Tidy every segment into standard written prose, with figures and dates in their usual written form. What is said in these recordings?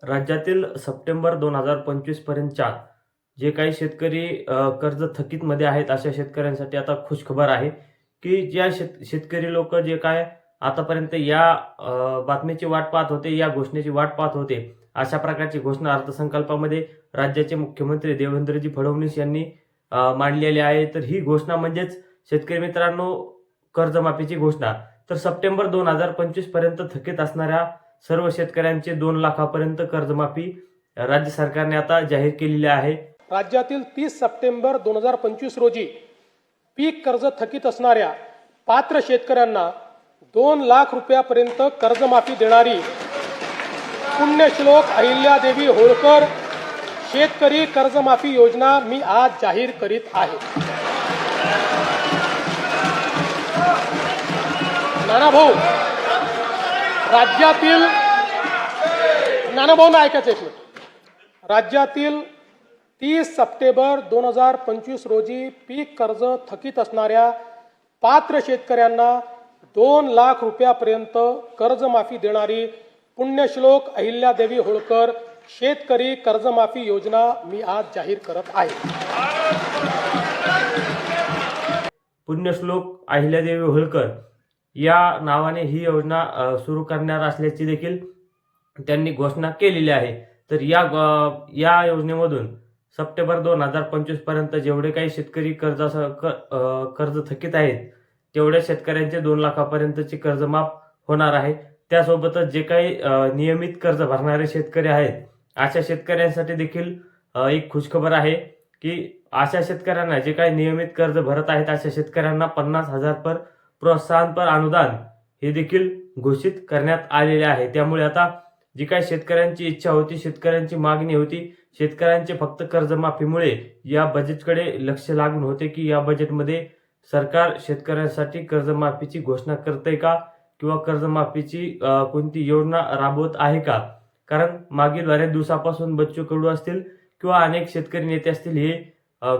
राज्यातील सप्टेंबर 2025 पर्यंतच्या जे काही शेतकरी कर्ज थकीतमध्ये आहेत अशा शेतकऱ्यांसाठी आता खुशखबर आहे, की ज्या शेतकरी लोक जे काय आतापर्यंत या बातमीची वाट पाहत होते, या घोषणेची वाट पाहत होते, अशा प्रकारची घोषणा अर्थसंकल्पामध्ये राज्याचे मुख्यमंत्री देवेंद्रजी फडणवीस यांनी मांडलेली आहे. तर ही घोषणा म्हणजेच शेतकरी मित्रांनो कर्जमाफीची घोषणा. तर सप्टेंबर 2025 पर्यंत थकीत असणाऱ्या सर्व शेतकऱ्यांचे 2 लाखापर्यंत कर्जमाफी राज्य सरकारने आता जाहीर केलेली आहे. राज्यातील 30 सप्टेंबर 2025 रोजी पीक कर्ज थकीत असणाऱ्या पात्र शेतकऱ्यांना 2 लाख रुपयापर्यंत कर्जमाफी देणारी पुण्यश्लोक अहिल्यादेवी होळकर शेतकरी कर्जमाफी योजना मी आज जाहीर करीत आहे. नानाभाऊ, राज्यातील नानाभाऊंना ऐकायचं एक मिनिट. राज्यातील 30 सप्टेंबर 2025 रोजी पीक कर्ज थकीत असणाऱ्या पात्र शेतकऱ्यांना 2 लाख रुपयापर्यंत कर्जमाफी देणारी पुण्यश्लोक अहिल्यादेवी होळकर शेतकरी कर्जमाफी योजना मी आज जाहीर करत आहे. पुण्यश्लोक अहिल्यादेवी होळकर या नावाने ही योजना सुरू करणार असल्याची देखील त्यांनी घोषणा केलेली आहे. तर या योजनेमधून सप्टेंबर 2025 पर्यंत जेवढे काही शेतकरी कर्ज थकीत आहेत तेवढ्या शेतकऱ्यांचे 2 लाखापर्यंतचे कर्ज माफ होणार आहे. त्यासोबतच जे काही नियमित कर्ज भरणारे शेतकरी आहेत अशा शेतकऱ्यांसाठी देखील एक खुशखबर आहे, की अशा शेतकऱ्यांना जे काही नियमित कर्ज भरत आहेत अशा शेतकऱ्यांना 50,000 पर प्रोत्साहनपर अनुदान हे देखील घोषित करण्यात आलेले आहे. त्यामुळे आता जी काही शेतकऱ्यांची इच्छा होती, शेतकऱ्यांची मागणी होती, शेतकऱ्यांचे फक्त कर्जमाफीमुळे या बजेटकडे लक्ष लागून होते, की या बजेटमध्ये सरकार शेतकऱ्यांसाठी कर्जमाफीची घोषणा करते का किंवा कर्जमाफीची कोणती योजना राबवत आहे का. कारण मागील बऱ्याच दिवसापासून बच्चू कडू असतील किंवा अनेक शेतकरी नेते असतील हे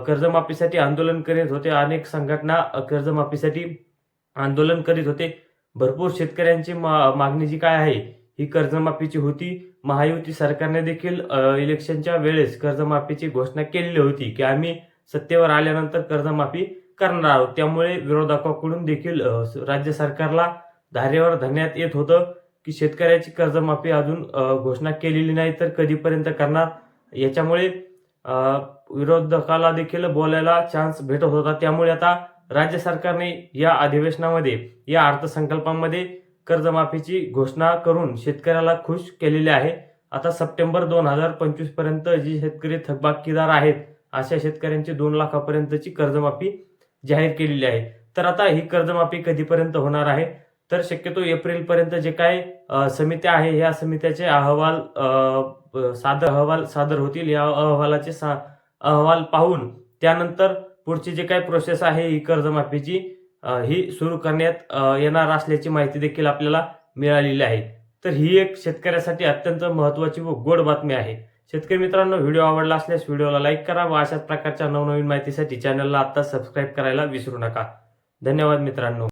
कर्जमाफीसाठी आंदोलन करीत होते. अनेक संघटना कर्जमाफीसाठी आंदोलन करीत होते. भरपूर शेतकऱ्यांची मागणी जी काय आहे ही कर्जमाफीची होती. महायुती सरकारने देखील इलेक्शनच्या वेळेस कर्जमाफीची घोषणा केलेली होती, की आम्ही सत्तेवर आल्यानंतर कर्जमाफी करणार आहोत. त्यामुळे विरोधकांकडून देखील राज्य सरकारला धारेवर धरण्यात येत होतं, की शेतकऱ्याची कर्जमाफी अजून घोषणा केलेली नाही तर कधीपर्यंत करणार. याच्यामुळे विरोधकाला देखील बोलायला चान्स भेटत होता. त्यामुळे आता राज्य सरकारने या अधिवेशनामध्ये, या अर्थसंकल्पामध्ये कर्जमाफीची घोषणा करून शेतकऱ्याला खुश केलेले आहे. आता सप्टेंबर 2025 पर्यंत जी शेतकरी थकबाकीदार आहेत अशा शेतकऱ्यांची 2 लाखापर्यंतची कर्जमाफी जाहीर केलेली आहे. तर आता ही कर्जमाफी कधीपर्यंत होणार आहे, तर शक्यतो एप्रिल पर्यंत जे काय समित्या आहे या समित्याचे अहवाल सादर होतील. या अहवालाचे अहवाल पाहून त्यानंतर पुढची जे काही प्रोसेस आहे ही कर्जमाफीची ही सुरू करण्यात येणार असल्याची माहिती देखील आपल्याला मिळालेली आहे. तर ही एक शेतकऱ्यासाठी अत्यंत महत्त्वाची व गोड बातमी आहे. शेतकरी मित्रांनो, व्हिडिओ आवडला असल्यास व्हिडिओला लाईक करा व अशाच प्रकारच्या नवनवीन माहितीसाठी चॅनलला आता सबस्क्राईब करायला विसरू नका. धन्यवाद मित्रांनो.